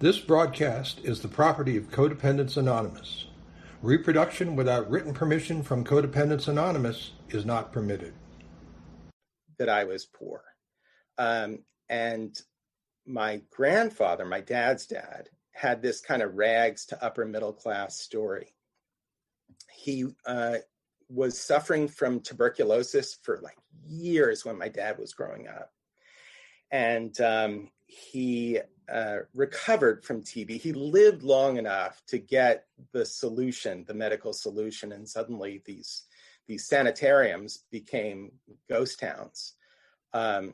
This broadcast is the property of Codependents Anonymous. Reproduction without written permission from Codependents Anonymous is not permitted. That I was poor. And my grandfather, my dad's dad, had this kind of rags to upper middle class story. He was suffering from tuberculosis for like years when my dad was growing up. And he recovered from TB. He lived long enough to get the solution, the medical solution, and suddenly these sanitariums became ghost towns. And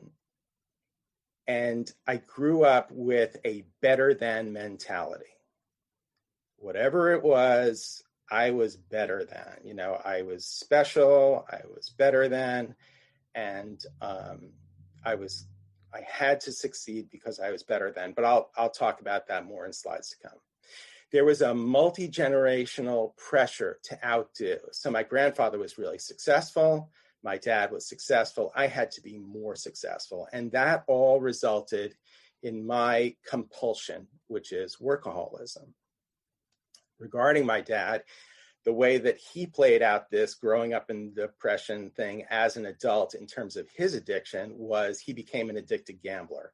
I grew up with a better than mentality. Whatever it was, I was better than. You know, I was special, I was better than, and I had to succeed because I was better than, but I'll talk about that more in slides to come. There was a multi-generational pressure to outdo. So my grandfather was really successful. My dad was successful. I had to be more successful. And that all resulted in my compulsion, which is workaholism. Regarding my dad, the way that he played out this growing up in the depression thing as an adult in terms of his addiction was he became an addicted gambler.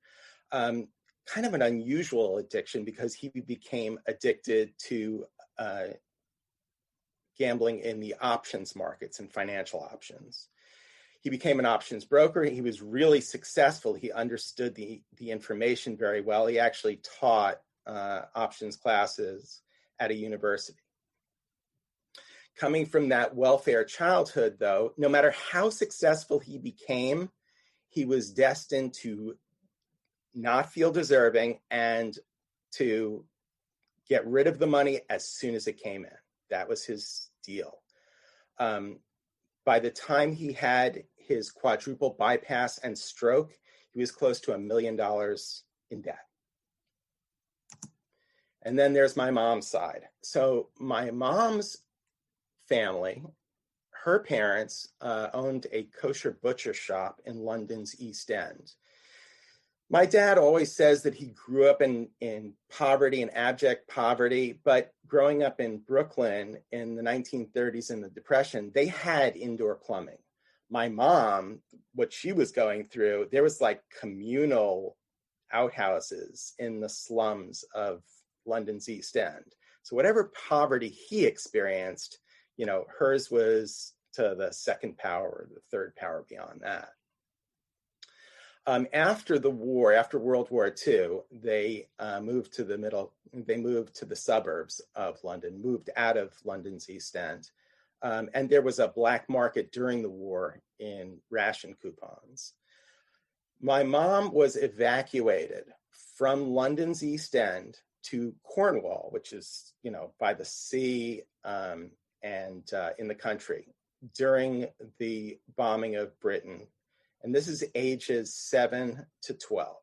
Kind of an unusual addiction because he became addicted to gambling in the options markets and financial options. He became an options broker. He was really successful. He understood the information very well. He actually taught options classes at a university. Coming from that welfare childhood, though, no matter how successful he became, he was destined to not feel deserving and to get rid of the money as soon as it came in. That was his deal. By the time he had his quadruple bypass and stroke, he was close to $1 million in debt. And then there's my mom's side. So my mom's family, her parents owned a kosher butcher shop in London's East End. My dad always says that he grew up in poverty and abject poverty, but growing up in Brooklyn in the 1930s in the Depression, they had indoor plumbing. My mom, what she was going through, there was like communal outhouses in the slums of London's East End. So whatever poverty he experienced, you know, hers was to the second power or the third power beyond that. After the war, after World War II, they moved to the suburbs of London, moved out of London's East End. And there was a black market during the war in ration coupons. My mom was evacuated from London's East End to Cornwall, which is, you know, by the sea, and in the country during the bombing of Britain. And this is ages 7 to 12.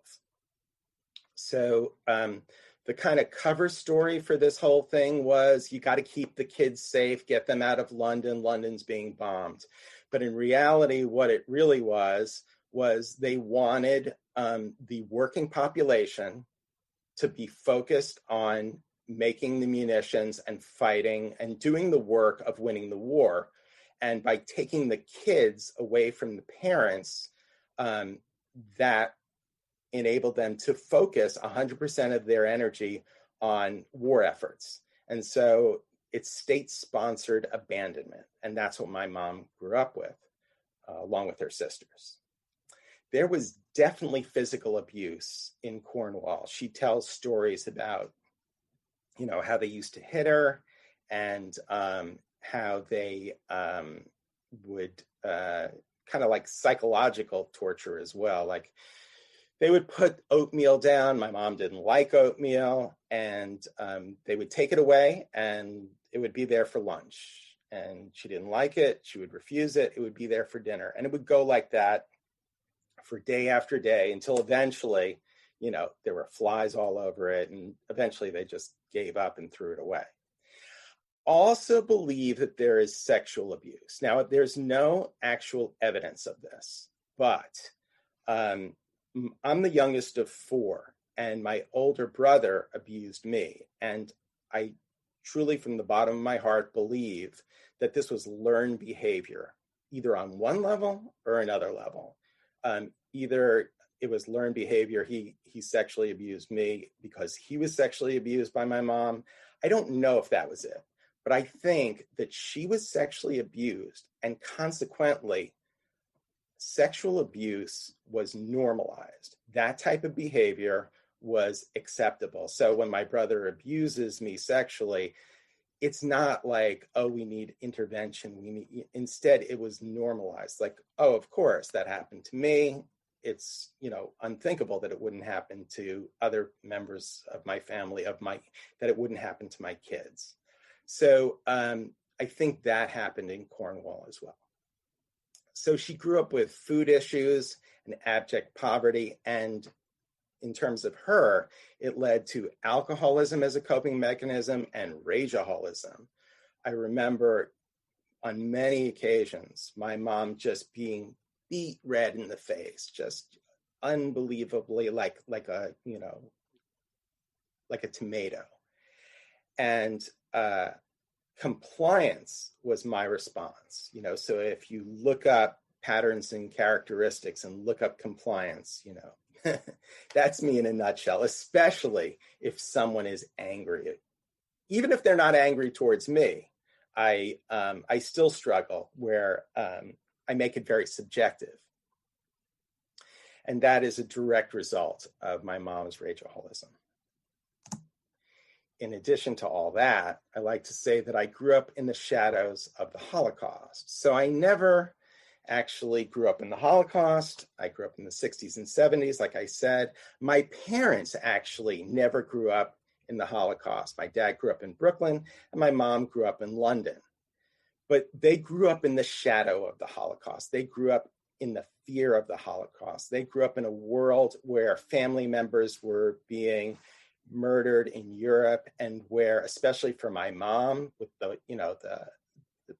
So the kind of cover story for this whole thing was you got to keep the kids safe, get them out of London. London's being bombed. But in reality, what it really was they wanted the working population to be focused on making the munitions and fighting and doing the work of winning the war. And by taking the kids away from the parents, that enabled them to focus 100% of their energy on war efforts. And so it's state-sponsored abandonment. And that's what my mom grew up with, along with her sisters. There was definitely physical abuse in Cornwall. She tells stories about, you know, how they used to hit her and how they would kind of like psychological torture as well. Like they would put oatmeal down. My mom didn't like oatmeal, and they would take it away and it would be there for lunch. And she didn't like it. She would refuse it. It would be there for dinner. And it would go like that for day after day until eventually, you know, there were flies all over it. And eventually they just gave up and threw it away. Also believe that there is sexual abuse. Now, there's no actual evidence of this, but I'm the youngest of 4. and my older brother abused me. And I truly, from the bottom of my heart, believe that this was learned behavior, either on one level or another level. Either it was learned behavior, he sexually abused me because he was sexually abused by my mom. I don't know if that was it, but I think that she was sexually abused, and consequently, sexual abuse was normalized. That type of behavior was acceptable. So when my brother abuses me sexually, it's not like, oh, we need intervention. Instead, it was normalized. Like, oh, of course, that happened to me. It's, unthinkable that it wouldn't happen to other members of my family, that it wouldn't happen to my kids. So I think that happened in Cornwall as well. So she grew up with food issues and abject poverty. And in terms of her, it led to alcoholism as a coping mechanism and rageaholism. I remember on many occasions, my mom just being beet red in the face, just unbelievably like a tomato. And compliance was my response. So if you look up patterns and characteristics and look up compliance, that's me in a nutshell, especially if someone is angry. Even if they're not angry towards me, I still struggle where I make it very subjective. And that is a direct result of my mom's rageaholism. In addition to all that, I like to say that I grew up in the shadows of the Holocaust. So I never actually grew up in the Holocaust. I grew up in the 60s and 70s, like I said. My parents actually never grew up in the Holocaust. My dad grew up in Brooklyn, and my mom grew up in London. But they grew up in the shadow of the Holocaust. They grew up in the fear of the Holocaust. They grew up in a world where family members were being murdered in Europe, and where, especially for my mom, with the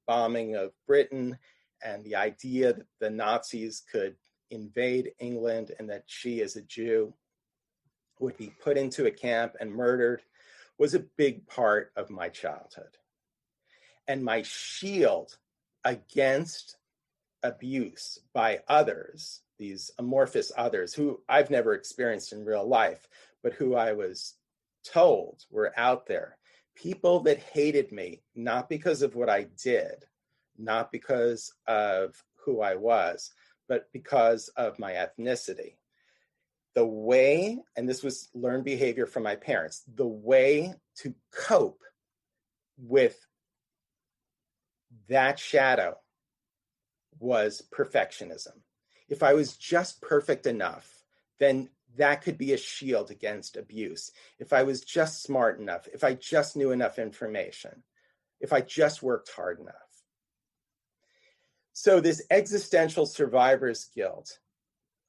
bombing of Britain and the idea that the Nazis could invade England and that she, as a Jew, would be put into a camp and murdered, was a big part of my childhood. And my shield against abuse by others, these amorphous others who I've never experienced in real life, but who I was told were out there, people that hated me, not because of what I did, not because of who I was, but because of my ethnicity. The way, and this was learned behavior from my parents, the way to cope with that shadow was perfectionism. If I was just perfect enough, then that could be a shield against abuse. If I was just smart enough, if I just knew enough information, if I just worked hard enough. So this existential survivor's guilt,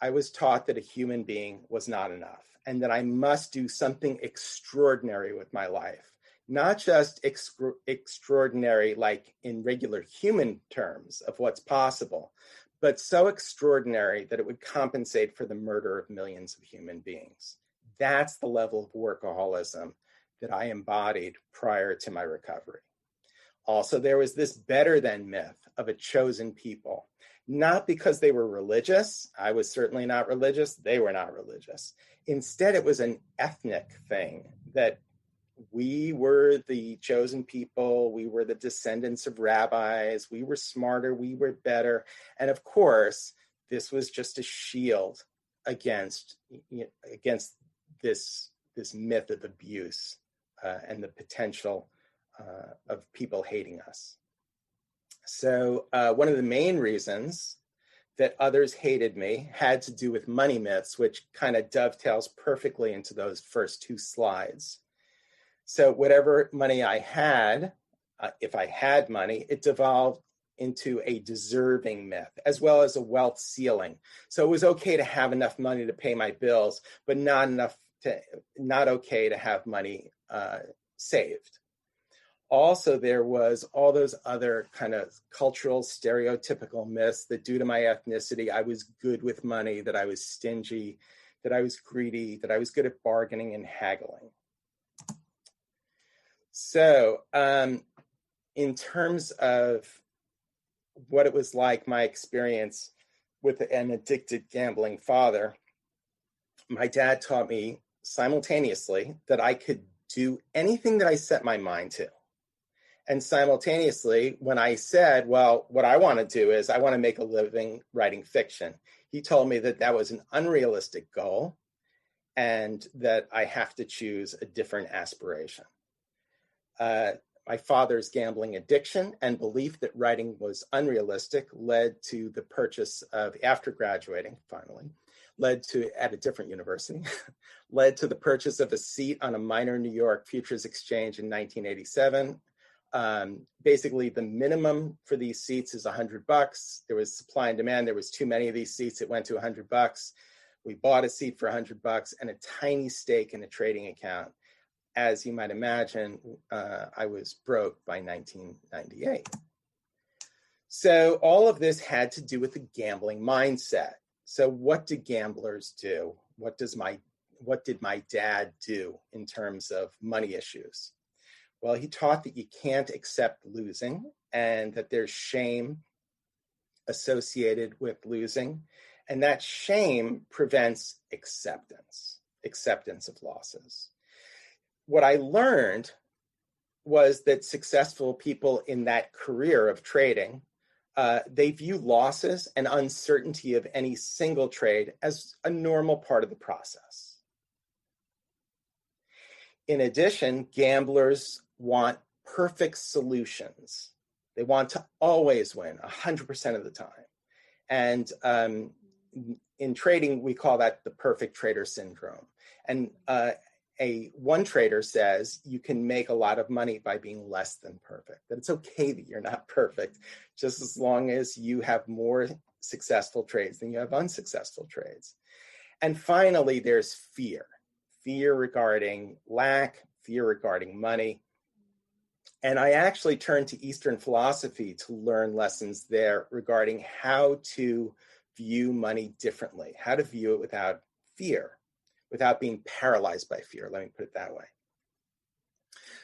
I was taught that a human being was not enough and that I must do something extraordinary with my life. Not just extraordinary like in regular human terms of what's possible, but so extraordinary that it would compensate for the murder of millions of human beings. That's the level of workaholism that I embodied prior to my recovery. Also, there was this better than myth of a chosen people, not because they were religious. I was certainly not religious. They were not religious. Instead, it was an ethnic thing that we were the chosen people. We were the descendants of rabbis. We were smarter. We were better. And of course, this was just a shield against this myth of abuse and the potential of people hating us. So one of the main reasons that others hated me had to do with money myths, which kind of dovetails perfectly into those first two slides. So whatever money I had, if I had money, it devolved into a deserving myth, as well as a wealth ceiling. So it was okay to have enough money to pay my bills, but not okay to have money saved. Also, there was all those other kind of cultural stereotypical myths that due to my ethnicity, I was good with money, that I was stingy, that I was greedy, that I was good at bargaining and haggling. So in terms of what it was like, my experience with an addicted gambling father, my dad taught me simultaneously that I could do anything that I set my mind to. And simultaneously, when I said, well, what I want to do is I want to make a living writing fiction, he told me that that was an unrealistic goal and that I have to choose a different aspiration. My father's gambling addiction and belief that writing was unrealistic led to the purchase of, after graduating, finally, led to, at a different university, led to the purchase of a seat on a minor New York futures exchange in 1987. Basically, the minimum for these seats is $100. There was supply and demand. There was too many of these seats. It went to $100. We bought a seat for $100 and a tiny stake in a trading account. As you might imagine, I was broke by 1998. So all of this had to do with the gambling mindset. So what do gamblers do? What did my dad do in terms of money issues? Well, he taught that you can't accept losing and that there's shame associated with losing. And that shame prevents acceptance of losses. What I learned was that successful people in that career of trading, they view losses and uncertainty of any single trade as a normal part of the process. In addition, gamblers want perfect solutions. They want to always win 100% of the time. And in trading, we call that the perfect trader syndrome. And one trader says you can make a lot of money by being less than perfect, that it's okay that you're not perfect, just as long as you have more successful trades than you have unsuccessful trades. And finally, there's fear regarding lack, fear regarding money. And I actually turned to Eastern philosophy to learn lessons there regarding how to view money differently, how to view it without fear, without being paralyzed by fear. Let me put it that way.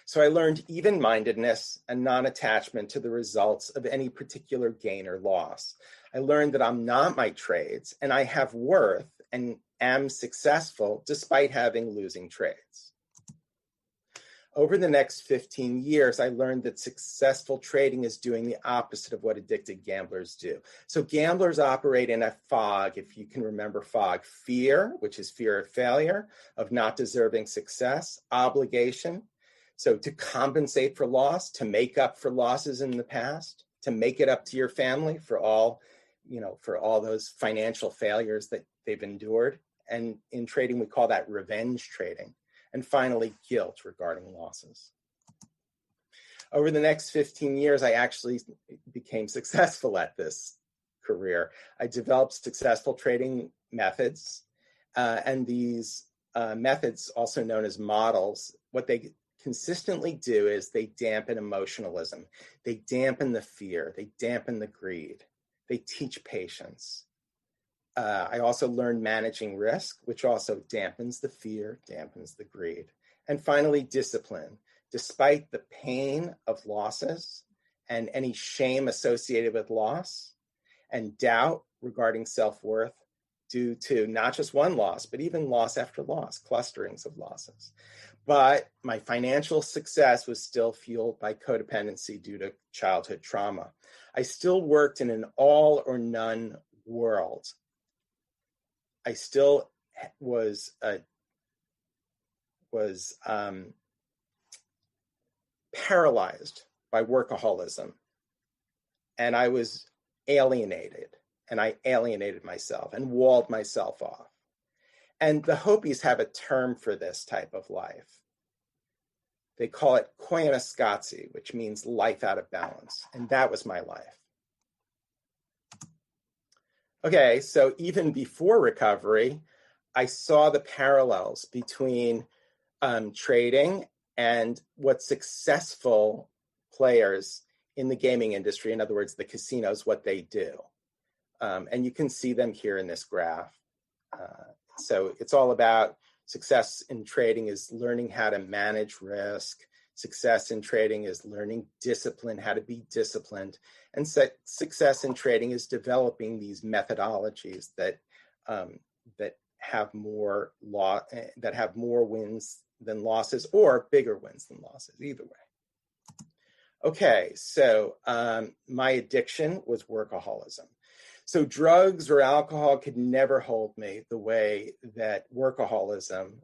So I learned even-mindedness and non-attachment to the results of any particular gain or loss. I learned that I'm not my trades and I have worth and am successful despite having losing trades. Over the next 15 years, I learned that successful trading is doing the opposite of what addicted gamblers do. So gamblers operate in a fog, if you can remember fog: fear, which is fear of failure, of not deserving success; obligation, so to compensate for loss, to make up for losses in the past, to make it up to your family for all those financial failures that they've endured. And in trading, we call that revenge trading. And finally, guilt regarding losses. Over the next 15 years, I actually became successful at this career. I developed successful trading methods, and these methods, also known as models, what they consistently do is they dampen emotionalism, they dampen the fear, they dampen the greed, they teach patience. I also learned managing risk, which also dampens the fear, dampens the greed. And finally, discipline. Despite the pain of losses and any shame associated with loss and doubt regarding self-worth due to not just one loss, but even loss after loss, clusterings of losses. But my financial success was still fueled by codependency due to childhood trauma. I still worked in an all or none world. I still was paralyzed by workaholism, and I was alienated, and I alienated myself and walled myself off. And the Hopis have a term for this type of life. They call it koyaanisqatsi, which means life out of balance, and that was my life. Okay, so even before recovery, I saw the parallels between trading and what successful players in the gaming industry, in other words, the casinos, what they do. And you can see them here in this graph. So it's all about success in trading is learning how to manage risk. Success in trading is learning discipline, how to be disciplined. And success in trading is developing these methodologies that have more wins than losses, or bigger wins than losses, either way. Okay, so my addiction was workaholism. So drugs or alcohol could never hold me the way that workaholism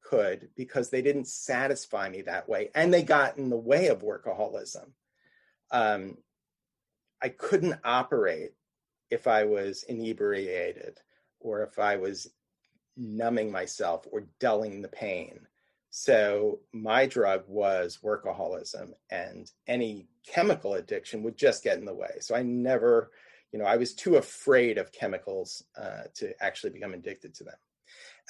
could, because they didn't satisfy me that way, and they got in the way of workaholism. I couldn't operate if I was inebriated, or if I was numbing myself or dulling the pain. So my drug was workaholism, and any chemical addiction would just get in the way. So I never, I was too afraid of chemicals to actually become addicted to them.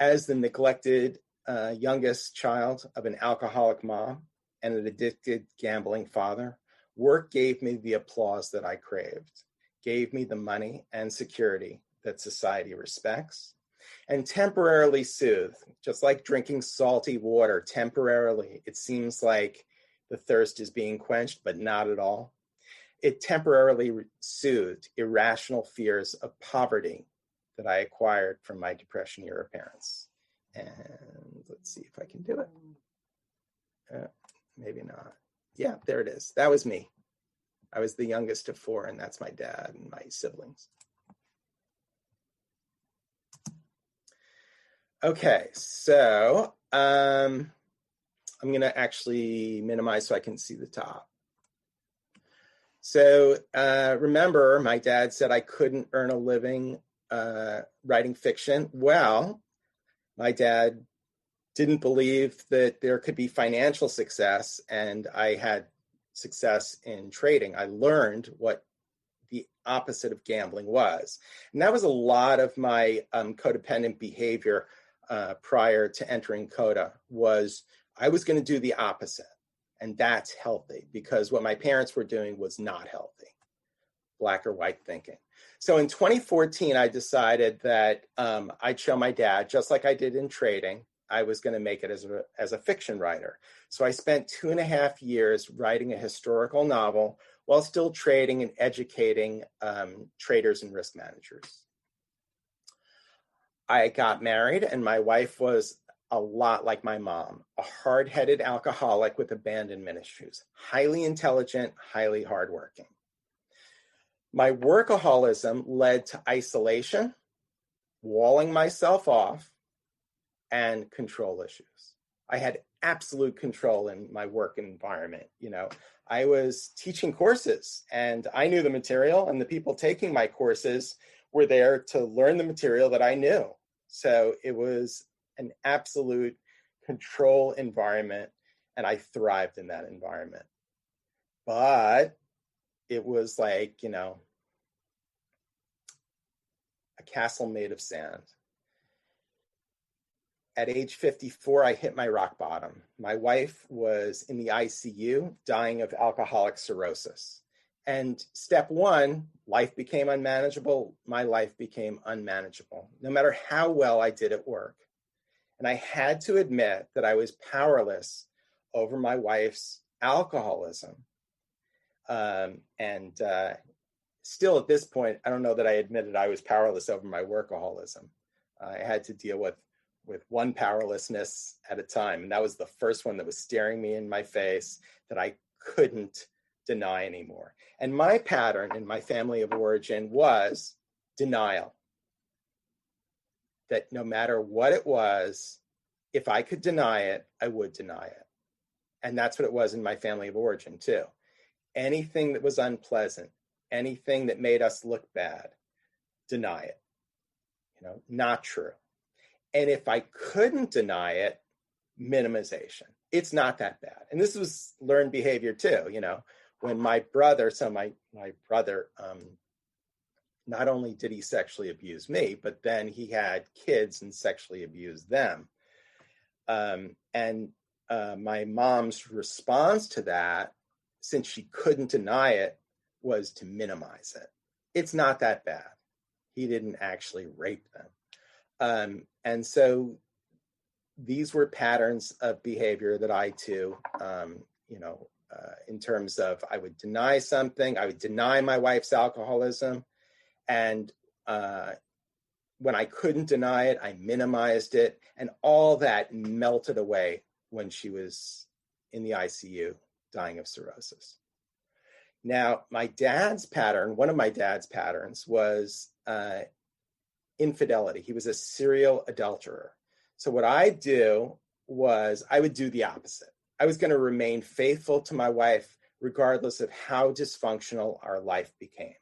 As the neglected youngest child of an alcoholic mom and an addicted gambling father, work gave me the applause that I craved, gave me the money and security that society respects, and temporarily soothed, just like drinking salty water. Temporarily, it seems like the thirst is being quenched, but not at all. It temporarily soothed irrational fears of poverty that I acquired from my Depression-era parents. And let's see if I can do it. Maybe not. Yeah, there it is. That was me. I was the youngest of four, and that's my dad and my siblings. Okay, so I'm going to actually minimize so I can see the top. So remember, my dad said I couldn't earn a living writing fiction. Well, my dad didn't believe that there could be financial success, and I had success in trading. I learned what the opposite of gambling was. And that was a lot of my codependent behavior prior to entering CoDA. Was I was going to do the opposite. And that's healthy, because what my parents were doing was not healthy, black or white thinking. So in 2014, I decided that I'd show my dad, just like I did in trading, I was going to make it as a fiction writer. So I spent 2.5 years writing a historical novel while still trading and educating traders and risk managers. I got married, and my wife was a lot like my mom, a hard-headed alcoholic with abandonment issues, highly intelligent, highly hardworking. My workaholism led to isolation, walling myself off, and control issues. I had absolute control in my work environment. I was teaching courses, and I knew the material, and the people taking my courses were there to learn the material that I knew. So it was an absolute control environment, and I thrived in that environment. But it was like, a castle made of sand. At age 54, I hit my rock bottom. My wife was in the ICU, dying of alcoholic cirrhosis. And step one, life became unmanageable. My life became unmanageable, no matter how well I did at work. And I had to admit that I was powerless over my wife's alcoholism. Still at this point, I don't know that I admitted I was powerless over my workaholism. I had to deal with one powerlessness at a time. And that was the first one that was staring me in my face that I couldn't deny anymore. And my pattern in my family of origin was denial. That no matter what it was, if I could deny it, I would deny it. And that's what it was in my family of origin too. Anything that was unpleasant, anything that made us look bad, deny it. Not true. And if I couldn't deny it, minimization. It's not that bad. And this was learned behavior too. When my brother, not only did he sexually abuse me, but then he had kids and sexually abused them. My mom's response to that, since she couldn't deny it, was to minimize it. It's not that bad. He didn't actually rape them. And so these were patterns of behavior that I too, in terms of I would deny something, I would deny my wife's alcoholism. And when I couldn't deny it, I minimized it. And all that melted away when she was in the ICU dying of cirrhosis. Now, one of my dad's patterns was infidelity. He was a serial adulterer. So what I'd do was I would do the opposite. I was going to remain faithful to my wife, regardless of how dysfunctional our life became.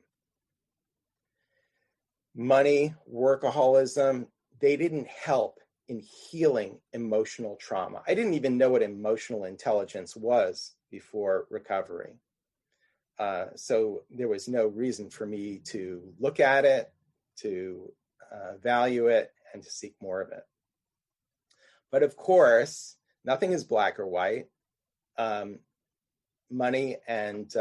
Money, workaholism, they didn't help in healing emotional trauma. I didn't even know what emotional intelligence was before recovery. So there was no reason for me to look at it, to value it, and to seek more of it. But of course, nothing is black or white. Money and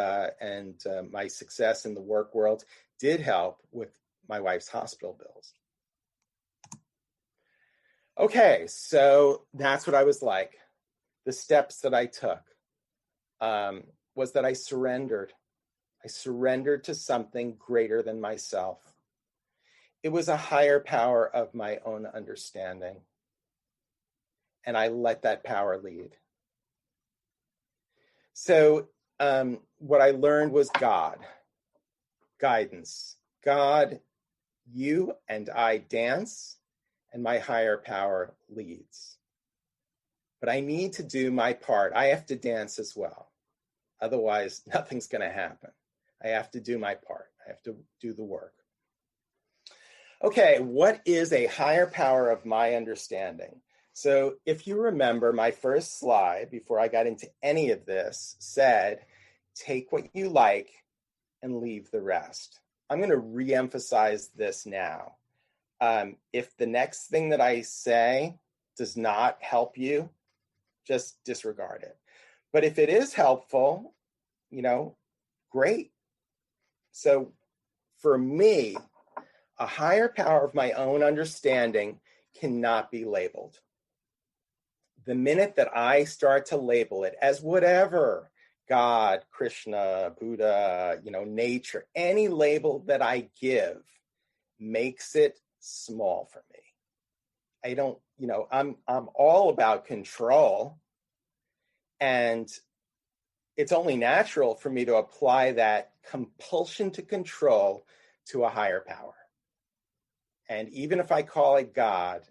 my success in the work world did help with my wife's hospital bills. Okay, so that's what I was like. The steps that I took was that I surrendered. I surrendered to something greater than myself. It was a higher power of my own understanding. And I let that power lead. So what I learned was God, guidance. God, you and I dance, and my higher power leads. But I need to do my part. I have to dance as well. Otherwise, nothing's going to happen. I have to do my part. I have to do the work. Okay, what is a higher power of my understanding? So if you remember, my first slide before I got into any of this said, take what you like and leave the rest. I'm going to re-emphasize this now. If the next thing that I say does not help you, just disregard it. But if it is helpful, great. So for me, a higher power of my own understanding cannot be labeled. The minute that I start to label it as whatever, God, Krishna, Buddha, nature, any label that I give makes it small for me. I don't, I'm all about control, and it's only natural for me to apply that compulsion to control to a higher power. And even if I call it God,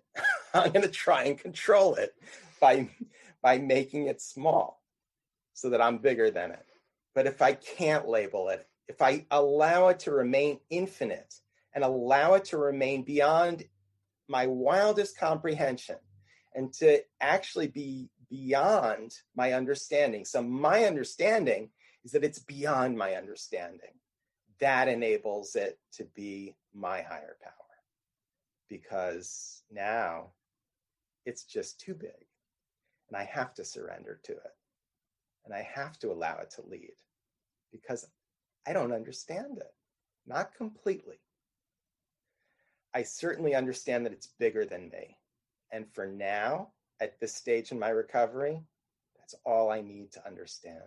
I'm going to try and control it by making it small so that I'm bigger than it. But if I can't label it, if I allow it to remain infinite and allow it to remain beyond my wildest comprehension and to actually be beyond my understanding. So my understanding is that it's beyond my understanding. That enables it to be my higher power, because now it's just too big and I have to surrender to it and I have to allow it to lead, because I don't understand it, not completely. I certainly understand that it's bigger than me. And for now, at this stage in my recovery, that's all I need to understand.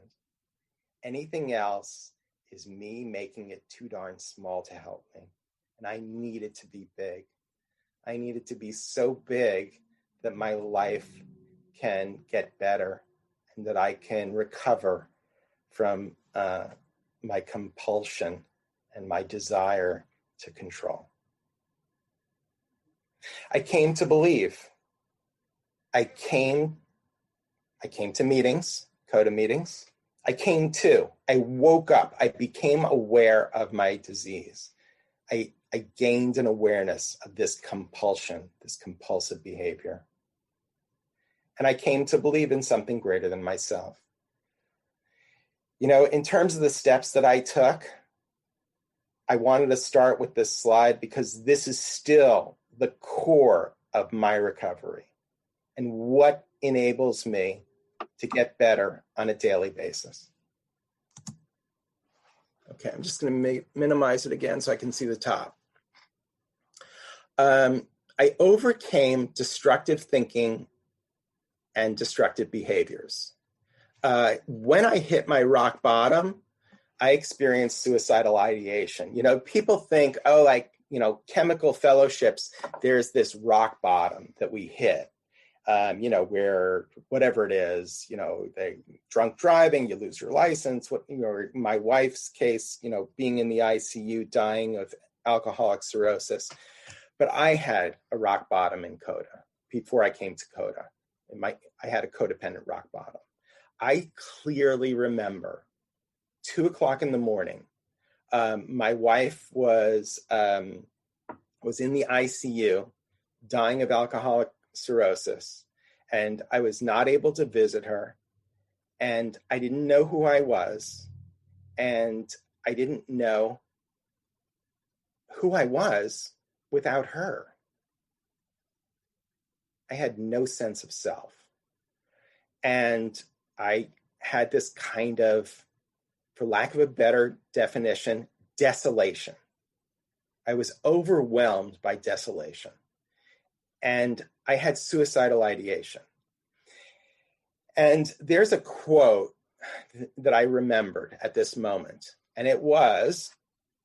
Anything else is me making it too darn small to help me. And I need it to be big. I need it to be so big that my life can get better and that I can recover from my compulsion and my desire to control. I came to believe. I came to meetings, CoDA meetings. I woke up. I became aware of my disease. I gained an awareness of this compulsion, this compulsive behavior. And I came to believe in something greater than myself. In terms of the steps that I took, I wanted to start with this slide because this is still the core of my recovery and what enables me to get better on a daily basis. Okay, I'm just going to minimize it again so I can see the top. I overcame destructive thinking and destructive behaviors. When I hit my rock bottom, I experienced suicidal ideation. People think, chemical fellowships, there's this rock bottom that we hit, where whatever it is, they drunk driving, you lose your license. My wife's case, being in the ICU, dying of alcoholic cirrhosis. But I had a rock bottom in CoDA before I came to CoDA. I had a codependent rock bottom. I clearly remember 2:00 in the morning. My wife was in the ICU, dying of alcoholic cirrhosis, and I was not able to visit her, and I didn't know who I was, and I didn't know who I was without her. I had no sense of self. And I had this kind of, for lack of a better definition, desolation. I was overwhelmed by desolation. And I had suicidal ideation. And there's a quote that I remembered at this moment. And it was,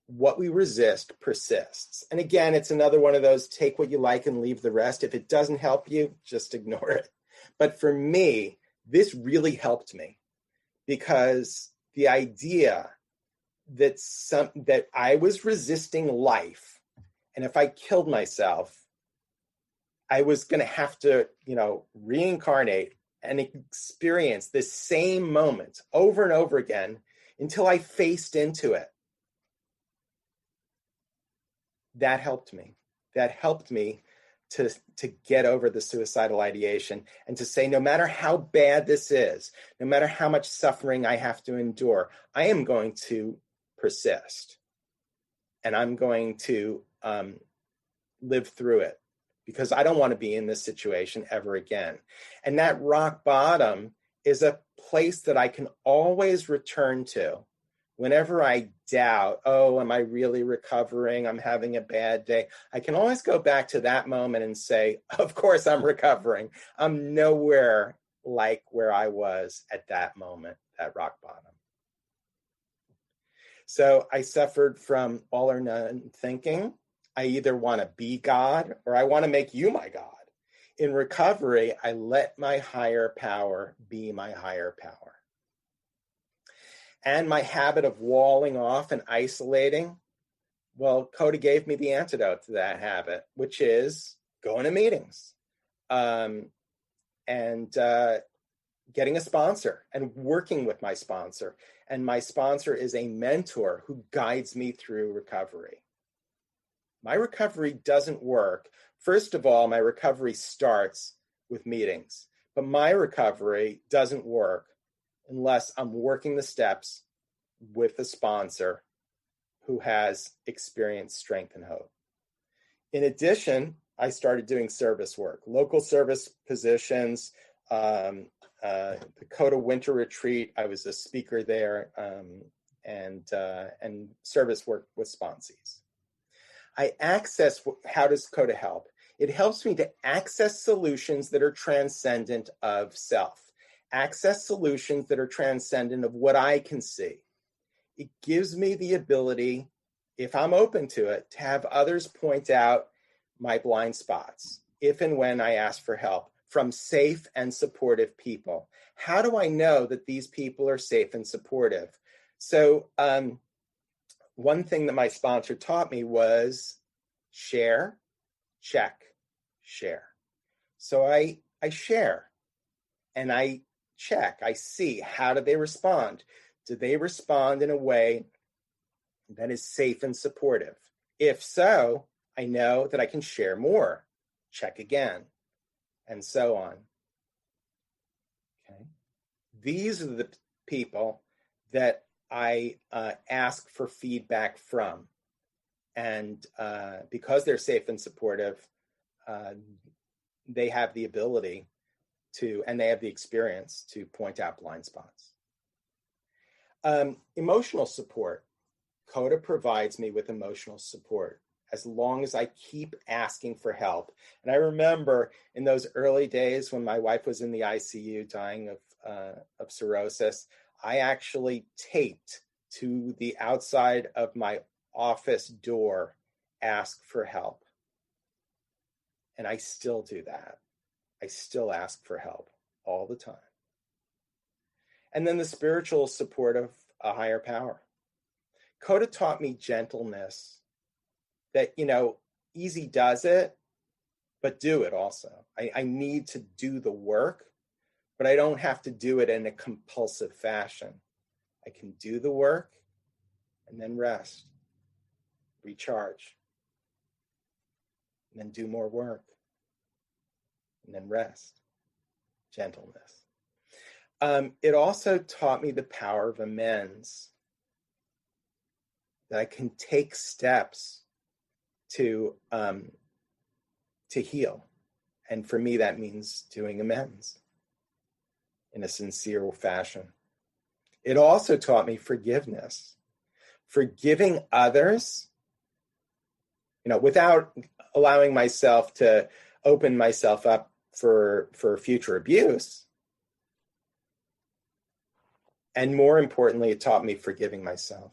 "What we resist persists." And again, it's another one of those, take what you like and leave the rest. If it doesn't help you, just ignore it. But for me, this really helped me, because the idea that I was resisting life, and if I killed myself, I was going to have to, reincarnate and experience this same moment over and over again until I faced into it. That helped me. That helped me to get over the suicidal ideation and to say, no matter how bad this is, no matter how much suffering I have to endure, I am going to persist. And I'm going to live through it, because I don't want to be in this situation ever again. And that rock bottom is a place that I can always return to. Whenever I doubt, am I really recovering? I'm having a bad day. I can always go back to that moment and say, of course I'm recovering. I'm nowhere like where I was at that moment, that rock bottom. So I suffered from all or none thinking. I either want to be God or I want to make you my God. In recovery, I let my higher power be my higher power. And my habit of walling off and isolating, well, CoDA gave me the antidote to that habit, which is going to meetings and getting a sponsor and working with my sponsor. And my sponsor is a mentor who guides me through recovery. My recovery doesn't work. First of all, my recovery starts with meetings, but my recovery doesn't work unless I'm working the steps with a sponsor who has experienced strength and hope. In addition, I started doing service work, local service positions, the CoDA Winter Retreat. I was a speaker there, and service work with sponsees. How does CoDA help? It helps me to access solutions that are transcendent of self. Access solutions that are transcendent of what I can see. It gives me the ability, if I'm open to it, to have others point out my blind spots, if and when I ask for help from safe and supportive people. How do I know that these people are safe and supportive? So one thing that my sponsor taught me was share, check, share. So I share and I check, I see, how do they respond? Do they respond in a way that is safe and supportive? If so, I know that I can share more, check again, and so on. Okay. These are the people that I ask for feedback from. And because they're safe and supportive, they have the ability to, and they have the experience to point out blind spots. Emotional support. CoDA provides me with emotional support as long as I keep asking for help. And I remember in those early days when my wife was in the ICU dying of cirrhosis, I actually taped to the outside of my office door, "Ask for help." And I still do that. I still ask for help all the time. And then the spiritual support of a higher power. CoDA taught me gentleness, that, easy does it, but do it also. I need to do the work, but I don't have to do it in a compulsive fashion. I can do the work and then rest, recharge, and then do more work, and then rest, gentleness. It also taught me the power of amends, that I can take steps to heal. And for me, that means doing amends in a sincere fashion. It also taught me forgiveness, forgiving others, without allowing myself to open myself up for future abuse. And more importantly, it taught me forgiving myself,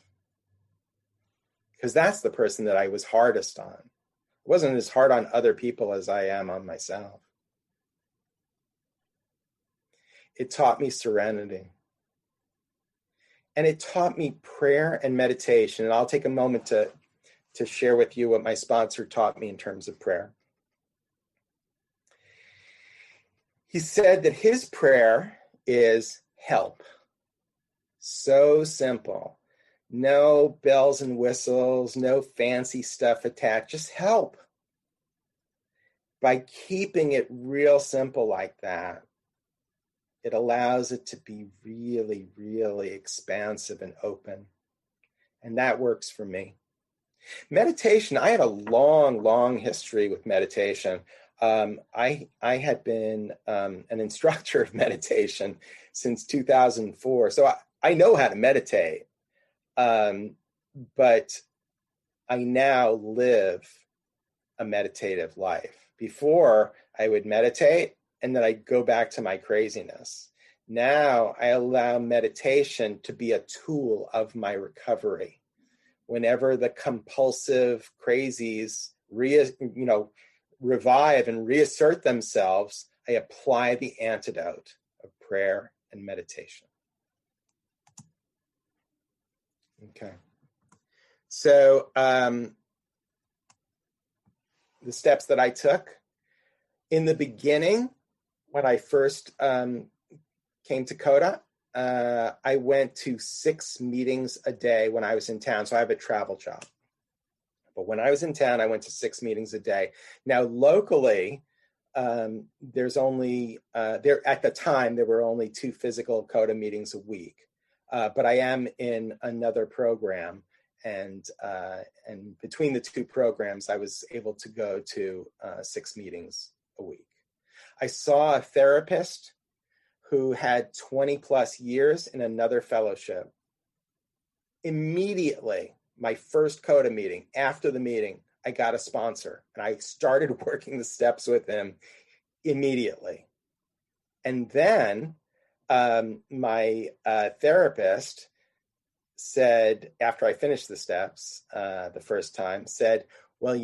because that's the person that I was hardest on. I wasn't as hard on other people as I am on myself. It taught me serenity. And it taught me prayer and meditation. And I'll take a moment to share with you what my sponsor taught me in terms of prayer. He said that his prayer is help. So simple. No bells and whistles, no fancy stuff attached, just help. By keeping it real simple like that, it allows it to be really, really expansive and open. And that works for me. Meditation, I had a long, long history with meditation. I had been an instructor of meditation since 2004. So I know how to meditate. But I now live a meditative life. Before, I would meditate and then I'd go back to my craziness. Now I allow meditation to be a tool of my recovery. Whenever the compulsive crazies revive and reassert themselves, I apply the antidote of prayer and meditation. Okay. So the steps that I took in the beginning, when I first came to CoDA, I went to 6 meetings a day when I was in town. So I have a travel job. But when I was in town, I went to 6 meetings a day. Now, locally, there's only, at the time, there were only 2 physical CoDA meetings a week. But I am in another program, and between the 2 programs, I was able to go to 6 meetings a week. I saw a therapist who had 20 plus years in another fellowship. Immediately, my first CoDA meeting, after the meeting, I got a sponsor, and I started working the steps with him immediately. And then my therapist said, after I finished the steps the first time, said, well,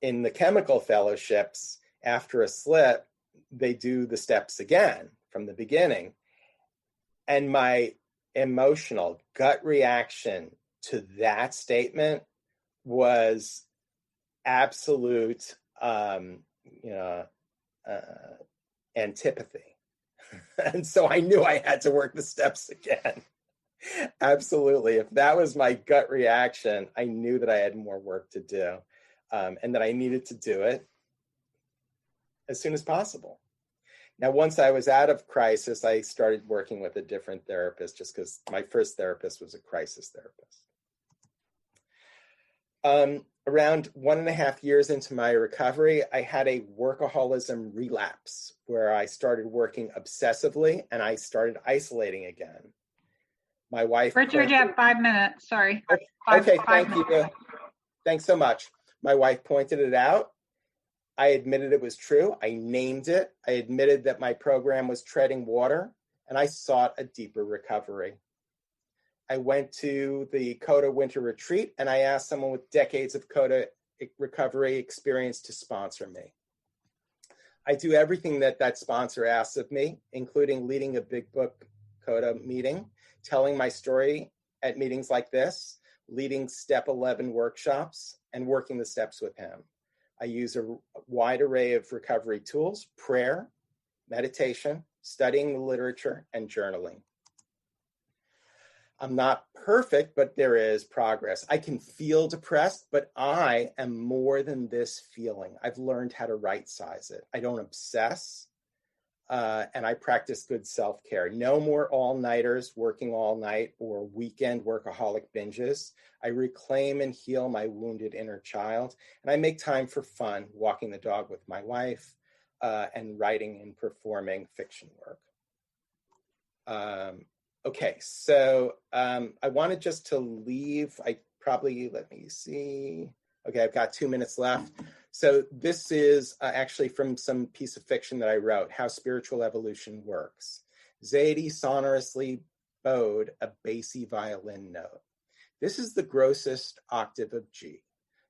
in the chemical fellowships, after a slip, they do the steps again from the beginning. And my emotional gut reaction to that statement was absolute antipathy. And so I knew I had to work the steps again. Absolutely. If that was my gut reaction, I knew that I had more work to do, and that I needed to do it as soon as possible. Now, once I was out of crisis, I started working with a different therapist, just because my first therapist was a crisis therapist. Around 1.5 years into my recovery, I had a workaholism relapse where I started working obsessively and I started isolating again. My wife— Richard, you have 5 minutes. Sorry. Okay, thank you. Thanks so much. My wife pointed it out. I admitted it was true. I named it. I admitted that my program was treading water, and I sought a deeper recovery. I went to the CoDA Winter Retreat, and I asked someone with decades of CoDA recovery experience to sponsor me. I do everything that that sponsor asks of me, including leading a big book CoDA meeting, telling my story at meetings like this, leading Step 11 workshops, and working the steps with him. I use a wide array of recovery tools: prayer, meditation, studying the literature, and journaling. I'm not perfect, but there is progress. I can feel depressed, but I am more than this feeling. I've learned how to right size it. I don't obsess, and I practice good self-care. No more all-nighters, working all night, or weekend workaholic binges. I reclaim and heal my wounded inner child, and I make time for fun, walking the dog with my wife, and writing and performing fiction work. Okay, so I wanted just to leave, let me see. Okay, I've got 2 minutes left. So this is actually from some piece of fiction that I wrote, How Spiritual Evolution Works. Zadie sonorously bowed a bassy violin note. This is the grossest octave of G.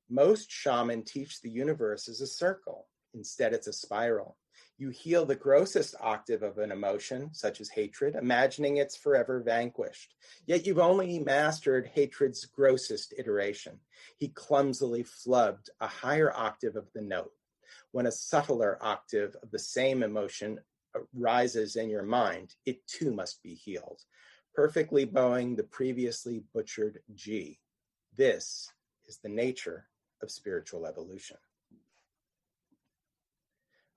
Most shamans teach the universe as a circle. Instead, it's a spiral. You heal the grossest octave of an emotion, such as hatred, imagining it's forever vanquished. Yet you've only mastered hatred's grossest iteration. He clumsily flubbed a higher octave of the note. When a subtler octave of the same emotion rises in your mind, it too must be healed, perfectly bowing the previously butchered G. This is the nature of spiritual evolution.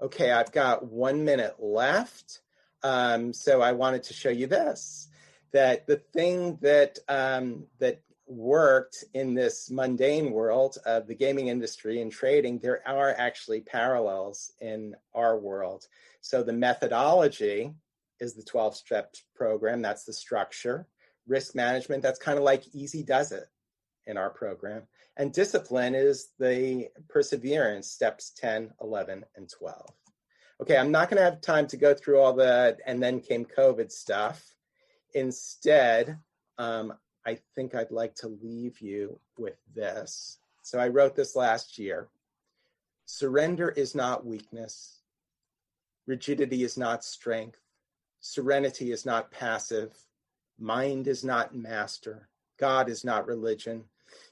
Okay, I've got 1 minute left. So I wanted to show you this, that the thing that worked in this mundane world of the gaming industry and trading, there are actually parallels in our world. So the methodology is the 12-step program. That's the structure. Risk management, that's kind of like Easy Does It in our program. And discipline is the perseverance, steps 10, 11, and 12. Okay, I'm not going to have time to go through all the and then came COVID stuff. Instead, I think I'd like to leave you with this. So I wrote this last year. Surrender is not weakness. Rigidity is not strength. Serenity is not passive. Mind is not master. God is not religion.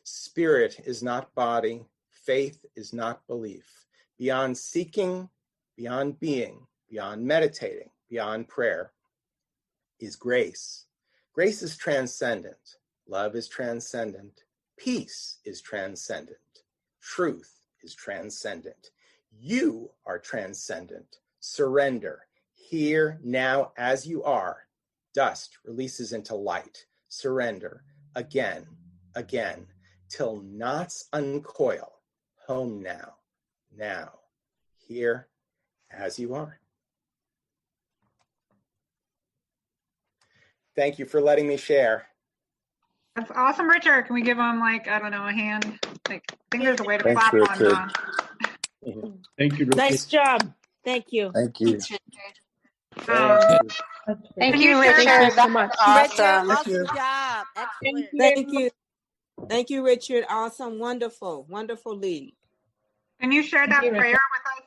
Spirit is not body. Faith is not belief. Beyond seeking, beyond being, beyond meditating, beyond prayer is grace. Grace is transcendent. Love is transcendent. Peace is transcendent. Truth is transcendent. You are transcendent. Surrender. Here, now, as you are. Dust releases into light. Surrender. Again, again, till knots uncoil. Home now, now, here, as you are. Thank you for letting me share. That's awesome, Richard. Can we give him, like, I don't know, a hand? Like, I think there's a way to clap on. Thank you, Richard. Nice job. Thank you. Thank you. Thank you, Richard. Thank you so That's much. awesome. Awesome job. Excellent. Thank you. Thank you, Richard. Awesome. Wonderful. Wonderful lead. Can you share that prayer with us